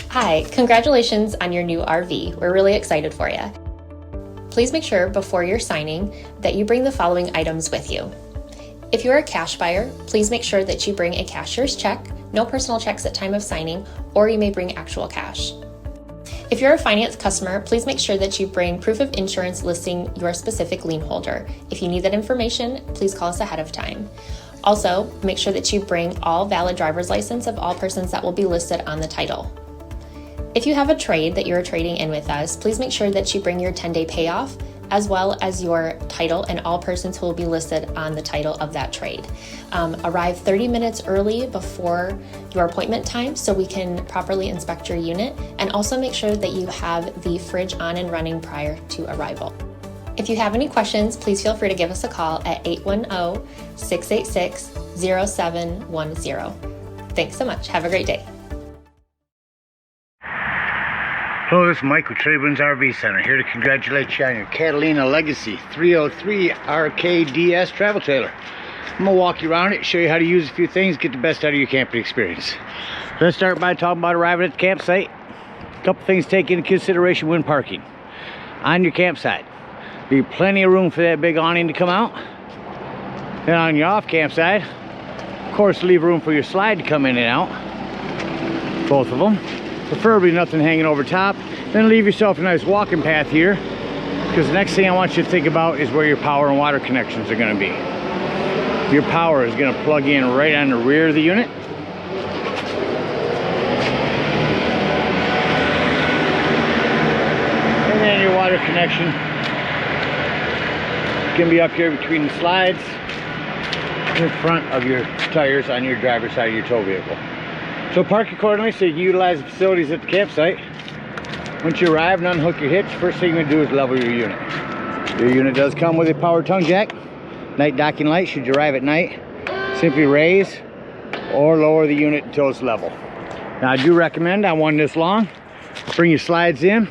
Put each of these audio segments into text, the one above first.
Hi, congratulations on your new RV. We're really excited for you. Please make sure before you're signing that you bring the following items with you. If you're a cash buyer, please make sure that you bring a cashier's check, no personal checks at time of signing, or you may bring actual cash. If you're a finance customer, please make sure that you bring proof of insurance listing your specific lien holder. If you need that information, please call us ahead of time. Also, make sure that you bring all valid driver's license of all persons that will be listed on the title. If you have a trade that you're trading in with us, please make sure that you bring your 10-day payoff as well as your title and all persons who will be listed on the title of that trade. Arrive 30 minutes early before your appointment time so we can properly inspect your unit, and also make sure that you have the fridge on and running prior to arrival. If you have any questions, please feel free to give us a call at 810-686-0710. Thanks so much. Have a great day. Hello, this is Mike with TradeWinds RV Center, here to congratulate you on your Catalina Legacy 303 RKDS travel trailer. I'm going to walk you around it, show you how to use a few things, get the best out of your camping experience. Let's start by talking about arriving at the campsite. A couple things to take into consideration when parking. On your campsite, be plenty of room for that big awning to come out. Then on your off campsite, of course, leave room for your slide to come in and out. Both of them. Preferably nothing hanging over top. Then leave yourself a nice walking path here, because the next thing I want you to think about is where your power and water connections are going to be. Your power is going to plug in right on the rear of the unit. And then your water connection is going to be up here between the slides in front of your tires on your driver's side of your tow vehicle. So park accordingly so you can utilize the facilities at the campsite. Once you arrive and unhook your hitch, first thing you're going to do is level your unit. Your unit does come with a power tongue jack, night docking light should you arrive at night. Simply raise or lower the unit until it's level. Now I do recommend on one this long, bring your slides in,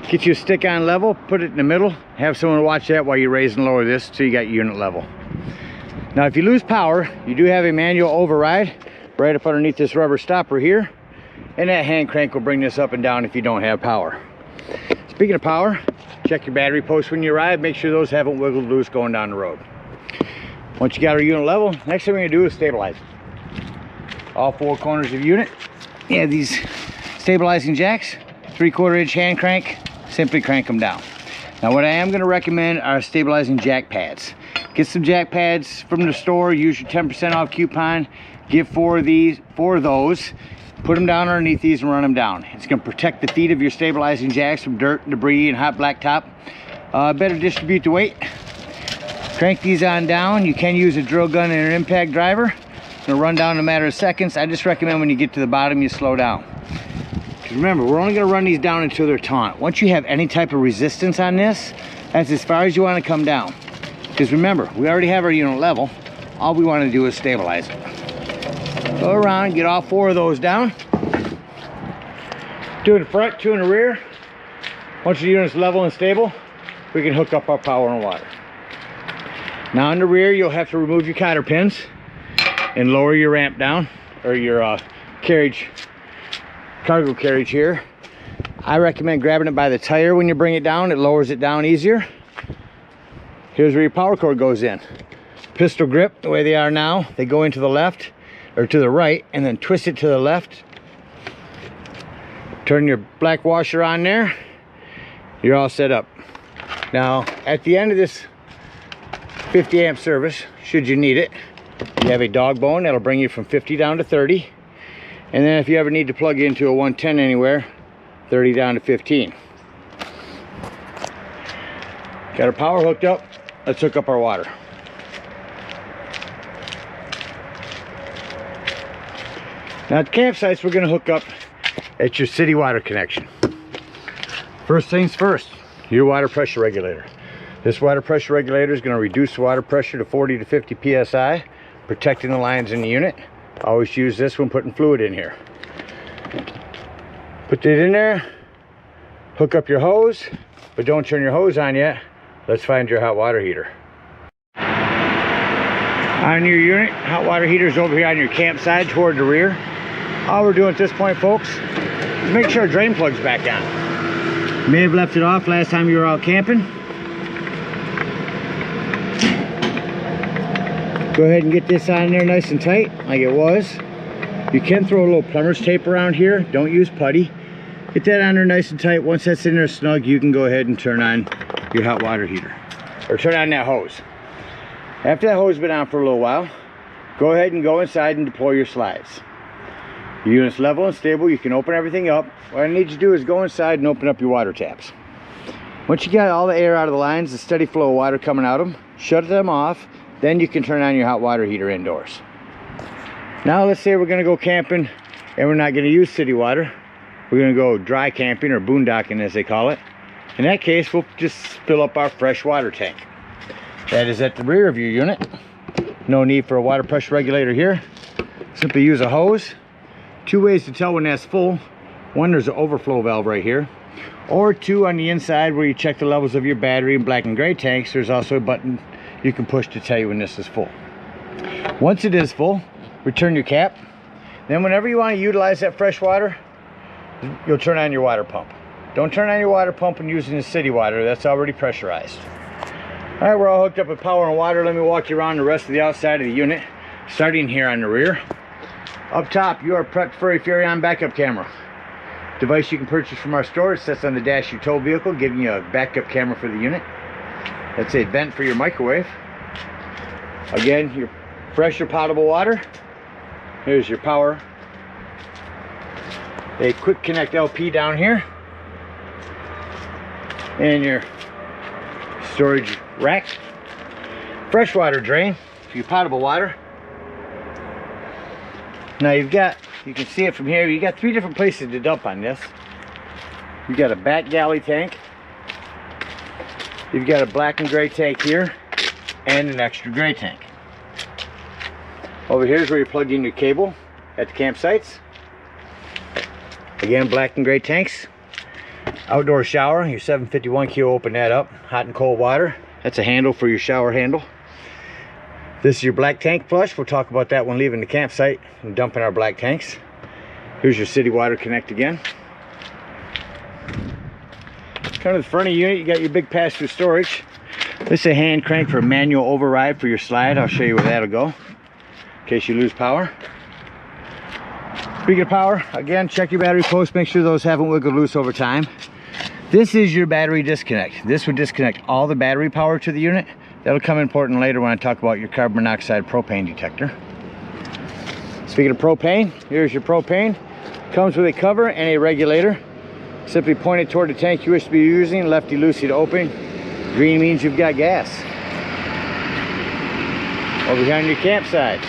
get you a stick on level, put it in the middle, have someone watch that while you raise and lower this until you got your unit level. Now if you lose power, you do have a manual override right up underneath this rubber stopper here, and that hand crank will bring this up and down if you don't have power. Speaking of power, check your battery posts when you arrive, make sure those haven't wiggled loose going down the road. Once you got our unit level, next thing we're going to do is stabilize it. All four corners of the unit, you have these stabilizing jacks, 3/4 inch hand crank, simply crank them down. Now what I am going to recommend are stabilizing jack pads. Get some jack pads from the store, use your 10% off coupon. Get four of those, put them down underneath these and run them down. It's going to protect the feet of your stabilizing jacks from dirt, debris, and hot blacktop. Better distribute the weight. Crank these on down. You can use a drill gun and an impact driver. It's going to run down in a matter of seconds. I just recommend when you get to the bottom, you slow down. Because remember, we're only going to run these down until they're taut. Once you have any type of resistance on this, that's as far as you want to come down. Because remember, we already have our unit level. All we want to do is stabilize it. Go around, get all four of those down. Two in the front, two in the rear. Once your unit's level and stable, we can hook up our power and water. Now in the rear, you'll have to remove your cotter pins and lower your ramp down, or your cargo carriage here. I recommend grabbing it by the tire when you bring it down. It lowers it down easier. Here's where your power cord goes in. Pistol grip, the way they are now, they go into the left or to the right, and then twist it to the left. Turn your black washer on there. You're all set up. Now, at the end of this 50 amp service, should you need it, you have a dog bone that'll bring you from 50 down to 30. And then if you ever need to plug into a 110 anywhere, 30 down to 15. Got our power hooked up. Let's hook up our water. Now at campsites, we're going to hook up at your city water connection. First things first, your water pressure regulator. This water pressure regulator is going to reduce the water pressure to 40 to 50 psi, protecting the lines in the unit. Always use this when putting fluid in here. Put it in there, hook up your hose, but don't turn your hose on yet. Let's find your hot water heater. On your unit, hot water heater is over here on your campsite toward the rear. All we're doing at this point, folks, make sure drain plug's back on. You may have left it off last time you were out camping. Go ahead and get this on there nice and tight like it was. You can throw a little plumber's tape around here. Don't use putty. Get that on there nice and tight. Once that's in there snug, you can go ahead and turn on your hot water heater, or turn on that hose. After that hose has been on for a little while, go ahead and go inside and deploy your slides. Your unit's level and stable. You can open everything up. What I need you to do is go inside and open up your water taps. Once you got all the air out of the lines, the steady flow of water coming out of them, shut them off. Then you can turn on your hot water heater indoors. Now let's say we're going to go camping and we're not going to use city water. We're going to go dry camping, or boondocking as they call it. In that case, we'll just fill up our fresh water tank. That is at the rear of your unit. No need for a water pressure regulator here. Simply use a hose. Two ways to tell when that's full. One, there's an overflow valve right here. Or two, on the inside where you check the levels of your battery and black and gray tanks, there's also a button you can push to tell you when this is full. Once it is full, return your cap. Then whenever you want to utilize that fresh water, you'll turn on your water pump. Don't turn on your water pump when using the city water. That's already pressurized. All right, we're all hooked up with power and water. Let me walk you around the rest of the outside of the unit, starting here on the rear. Up top, you are prepped for a Furrion backup camera. Device you can purchase from our store. It sits on the dash of your tow vehicle, giving you a backup camera for the unit. That's a vent for your microwave. Again, your fresh or potable water. Here's your power. A quick connect LP down here. And your storage rack. Freshwater drain for your potable water. Now you can see it from here, you got 3 different places to dump on this. You've got a back galley tank. You've got a black and gray tank here, and an extra gray tank. Over here is where you plug in your cable at the campsites. Again, black and gray tanks. Outdoor shower, your 751 kilo, open that up. Hot and cold water. That's a handle for your shower handle. This is your black tank flush. We'll talk about that when leaving the campsite and dumping our black tanks. Here's your city water connect again. Kind of the front of the unit, you got your big pass-through storage. This is a hand crank for manual override for your slide. I'll show you where that'll go in case you lose power. Speaking of power, again, check your battery posts. Make sure those haven't wiggled loose over time. This is your battery disconnect. This would disconnect all the battery power to the unit. That'll come important later when I talk about your carbon monoxide propane detector. Speaking of propane, here's your propane. Comes with a cover and a regulator. Simply point it toward the tank you wish to be using. Lefty-loosey to open. Green means you've got gas. Over here on your campsite,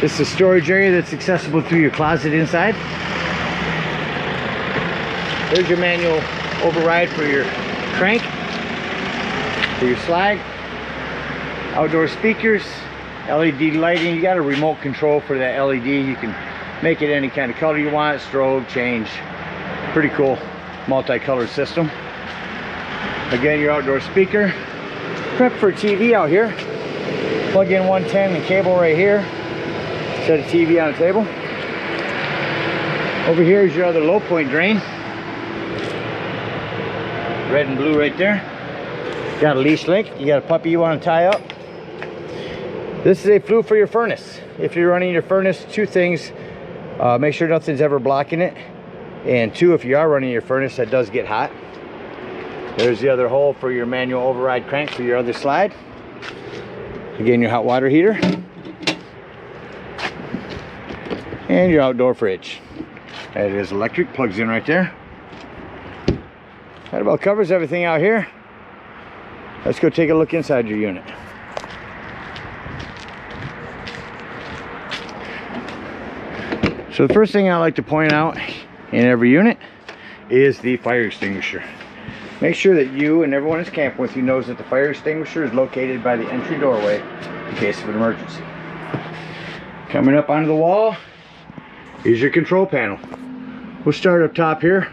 this is a storage area that's accessible through your closet inside. There's your manual override for your crank, for your slide. Outdoor speakers, LED lighting. You got a remote control for that LED. You can make it any kind of color you want, strobe, change. Pretty cool multicolored system. Again, your outdoor speaker. Prep for TV out here. Plug in 110 and cable right here. Set a TV on the table. Over here is your other low point drain. Red and blue right there. Got a leash link. You got a puppy you want to tie up. This is a flue for your furnace. If you're running your furnace, 2 things. Make sure nothing's ever blocking it. And 2, if you are running your furnace, that does get hot. There's the other hole for your manual override crank for your other slide. Again, your hot water heater. And your outdoor fridge. That is electric, plugs in right there. That about covers everything out here. Let's go take a look inside your unit. So the first thing I like to point out in every unit is the fire extinguisher. Make sure that you and everyone that's camping with you knows that the fire extinguisher is located by the entry doorway in case of an emergency. Coming up onto the wall is your control panel. We'll start up top here.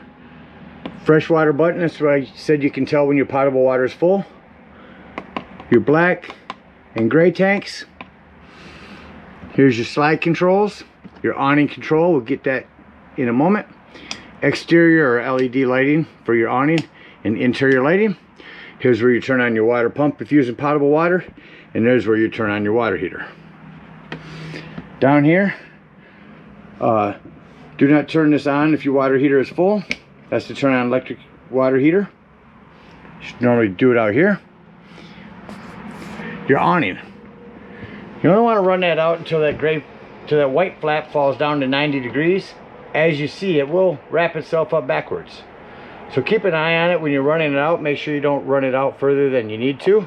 Freshwater button, that's why I said you can tell when your potable water is full. Your black and gray tanks. Here's your slide controls. Your awning control, we'll get that in a moment. exterior or LED lighting for your awning and interior lighting. Here's where you turn on your water pump if you're using potable water, and there's where you turn on your water heater. Down here, do not turn this on if your water heater is full. That's to turn on electric water heater. You should normally do it out here. Your awning. You only want to run that out until that white flap falls down to 90 degrees. As you see, it will wrap itself up backwards. So keep an eye on it when you're running it out. Make sure you don't run it out further than you need to.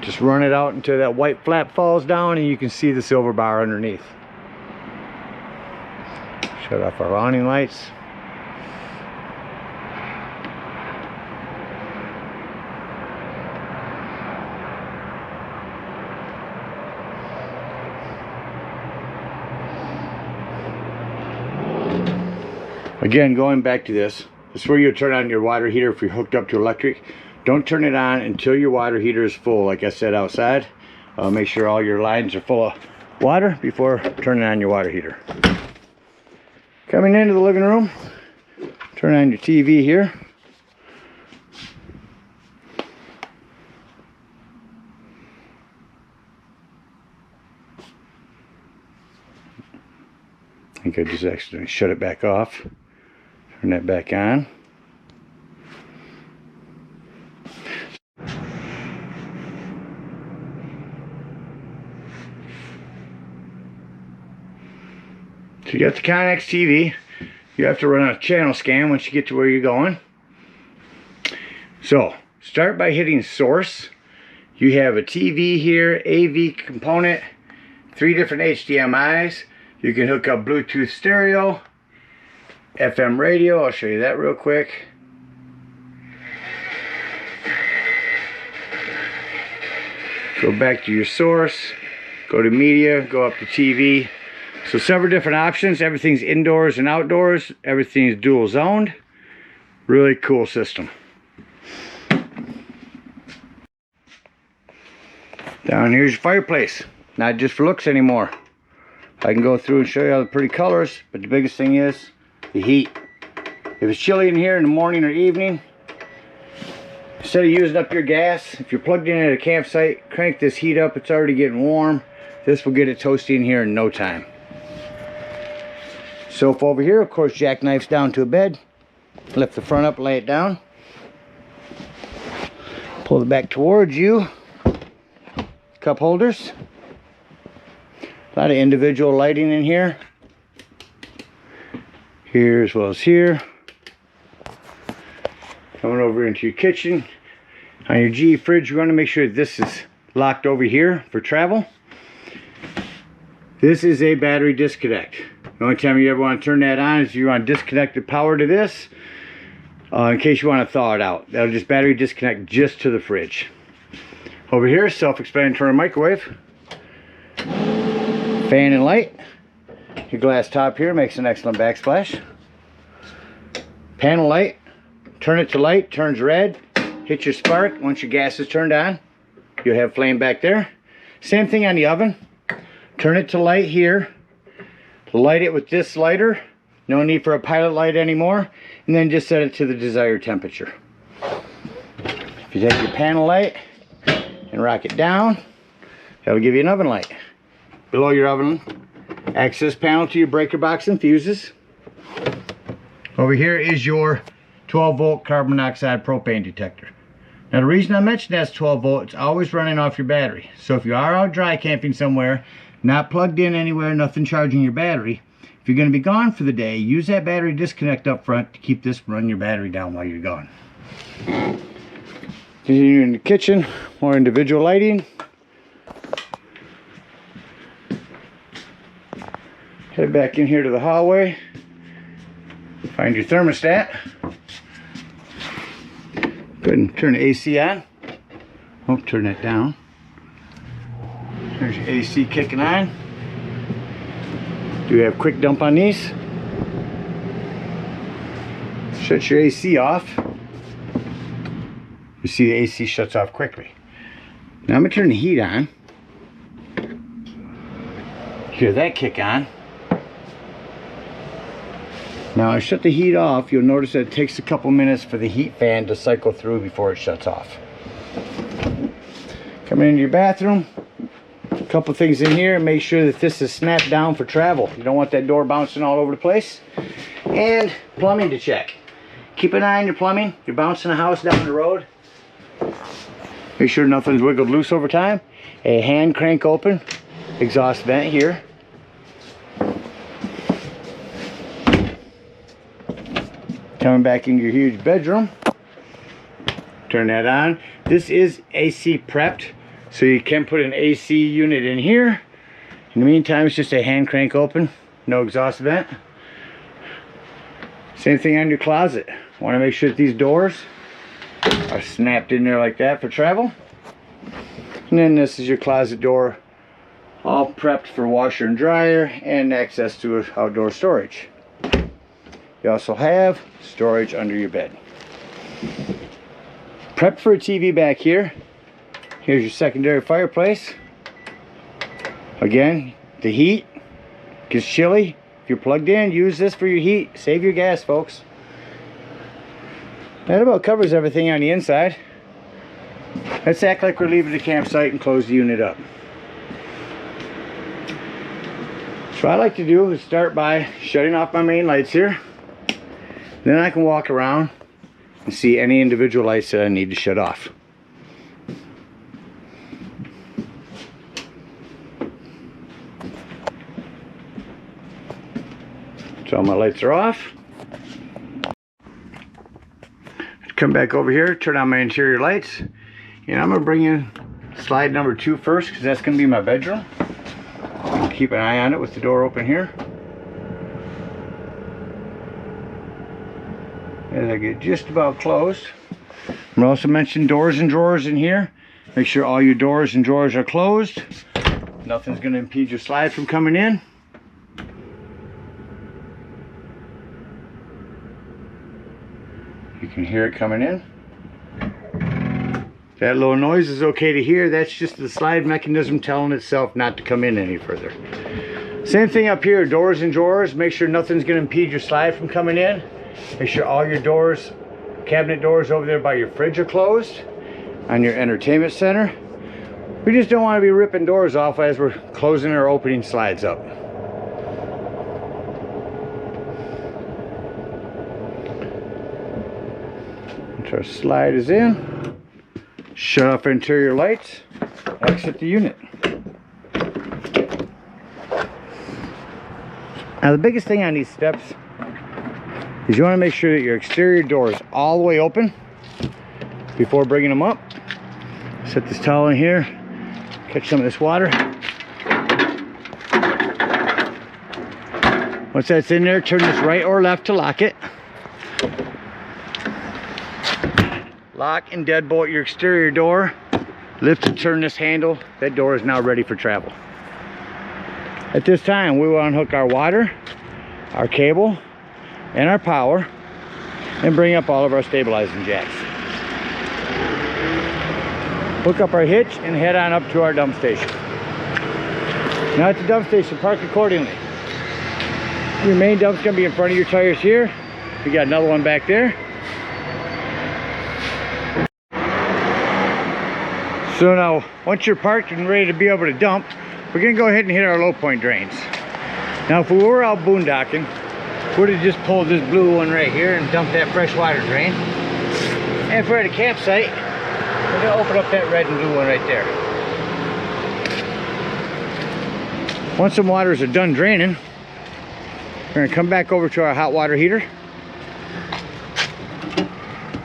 Just run it out until that white flap falls down and you can see the silver bar underneath. Shut off our awning lights. Again, going back to this is where you turn on your water heater if you're hooked up to electric. Don't turn it on until your water heater is full, like I said outside. Make sure all your lines are full of water before turning on your water heater. Coming into the living room, turn on your TV here. I think I just accidentally shut it back off. Turn that back on. So you got the Connex TV. You have to run a channel scan once you get to where you're going. So start by hitting source. You have a TV here, AV component, 3 different HDMIs. You can hook up Bluetooth stereo, FM radio. I'll show you that real quick. Go back to your source, go to media, go up to TV. So several different options. Everything's indoors and outdoors. Everything's dual zoned. Really cool system. Down here's your fireplace. Not just for looks anymore. I can go through and show you all the pretty colors, but the biggest thing is the heat. If it's chilly in here in the morning or evening, instead of using up your gas, if you're plugged in at a campsite, crank this heat up. It's already getting warm. This will get it toasty in here in no time. Sofa over here, of course, jackknifes down to a bed. Lift the front up, lay it down. Pull it back towards you. Cup holders. A lot of individual lighting in here. Here as well as here. Coming over into your kitchen. On your G fridge, you want to make sure this is locked over here for travel. This is a battery disconnect. The only time you ever want to turn that on is if you want to disconnect the power to this, in case you want to thaw it out. That'll just battery disconnect just to the fridge. Over here, self-explanatory microwave. Fan and light. Your glass top here makes an excellent backsplash. Panel light. Turn it to light, turns red. Hit your spark. Once your gas is turned on, you'll have flame back there. Same thing on the oven. Turn it to light here. Light it with this lighter. No need for a pilot light anymore. And then just set it to the desired temperature. If you take your panel light and rock it down, that'll give you an oven light. Below your oven, access panel to your breaker box and fuses. Over here is your 12-volt carbon monoxide propane detector. Now the reason I mentioned that's 12 volt, it's always running off your battery. So if you are out dry camping somewhere, not plugged in anywhere, nothing charging your battery, if you're going to be gone for the day, use that battery disconnect up front to keep this running your battery down while you're gone. Continue in the kitchen, more individual lighting. Head back in here to the hallway. Find your thermostat. Go ahead and turn the AC on. Oh, turn that down. There's your AC kicking on. Do we have quick dump on these? Shut your AC off. You see the AC shuts off quickly. Now I'm going to turn the heat on. Hear that kick on. Now I shut the heat off. You'll notice that it takes a couple minutes for the heat fan to cycle through before it shuts off. Coming into your bathroom, a couple things in here. Make sure that this is snapped down for travel. You don't want that door bouncing all over the place. And plumbing to check. Keep an eye on your plumbing. You're bouncing a house down the road. Make sure nothing's wiggled loose over time. A hand crank open exhaust vent here. Coming back into your huge bedroom. Turn that on. This is AC prepped, so you can put an AC unit in here. In the meantime, it's just a hand crank open, no exhaust vent. Same thing on your closet. Want to make sure that these doors are snapped in there like that for travel. And then this is your closet door, all prepped for washer and dryer and access to outdoor storage. You also have storage under your bed. Prepped for a TV back here. Here's your secondary fireplace. Again, the heat gets chilly. If you're plugged in, use this for your heat. Save your gas, folks. That about covers everything on the inside. Let's act like we're leaving the campsite and close the unit up. So what I like to do is start by shutting off my main lights here. Then I can walk around and see any individual lights that I need to shut off. So all my lights are off. Come back over here, turn on my interior lights. And I'm going to bring in slide number 2 first, because that's going to be my bedroom. Keep an eye on it with the door open here. As I get just about closed. I'm going to also mention doors and drawers in here. Make sure all your doors and drawers are closed. Nothing's going to impede your slide from coming in. You can hear it coming in. That little noise is okay to hear. That's just the slide mechanism telling itself not to come in any further. Same thing up here, doors and drawers. Make sure nothing's going to impede your slide from coming in. Make sure all your doors, cabinet doors over there by your fridge are closed. On your entertainment center. We just don't want to be ripping doors off as we're closing or opening slides up. Once our slide is in, shut off our interior lights, exit the unit. Now the biggest thing on these steps is you want to make sure that your exterior door is all the way open before bringing them up. Set this towel in here, catch some of this water. Once that's in there, turn this right or left to lock it. Lock and deadbolt your exterior door. Lift and turn this handle. That door is now ready for travel. At this time, we will unhook our water, our cable, and our power, and bring up all of our stabilizing jacks. Hook up our hitch and head on up to our dump station. Now at the dump station, park accordingly. Your main dump's gonna be in front of your tires here. We got another one back there. So now, once you're parked and ready to be able to dump, we're gonna go ahead and hit our low point drains. Now if we were out boondocking, we'd have just pulled this blue one right here and dumped that fresh water drain. And if we're at a campsite, we're gonna open up that red and blue one right there. Once some waters are done draining, we're gonna come back over to our hot water heater.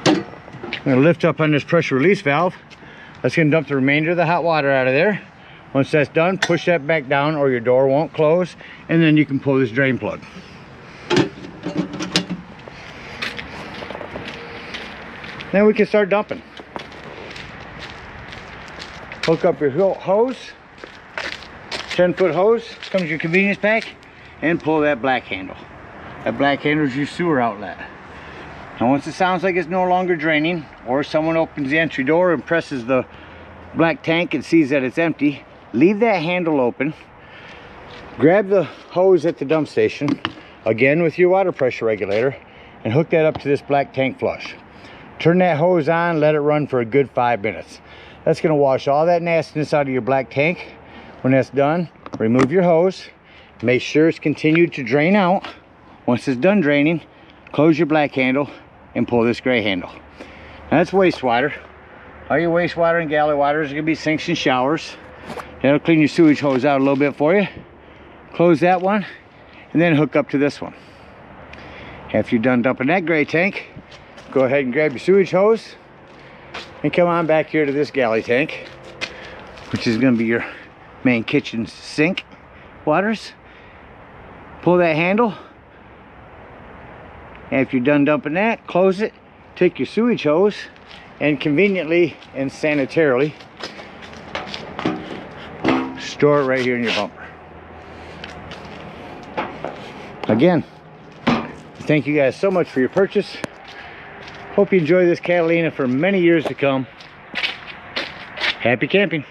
I'm gonna lift up on this pressure release valve. That's gonna dump the remainder of the hot water out of there. Once that's done, push that back down or your door won't close, and then you can pull this drain plug. Then we can start dumping. Hook up your hose, 10-foot hose, comes your convenience pack, and pull that black handle. That black handle is your sewer outlet. And once it sounds like it's no longer draining, or someone opens the entry door and presses the black tank and sees that it's empty, leave that handle open, grab the hose at the dump station, again with your water pressure regulator, and hook that up to this black tank flush. Turn that hose on, let it run for a good 5 minutes. That's going to wash all that nastiness out of your black tank. When that's done, remove your hose. Make sure it's continued to drain out. Once it's done draining, close your black handle and pull this gray handle. Now that's wastewater. All your wastewater and galley waters are going to be sinks and showers. That'll clean your sewage hose out a little bit for you. Close that one and then hook up to this one. After you're done dumping that gray tank, go ahead and grab your sewage hose and come on back here to this galley tank, which is going to be your main kitchen sink waters. Pull that handle. After you're done dumping that, close it, take your sewage hose, and conveniently and sanitarily store it right here in your bumper. Again, thank you guys so much for your purchase. Hope you enjoy this Catalina for many years to come. Happy camping.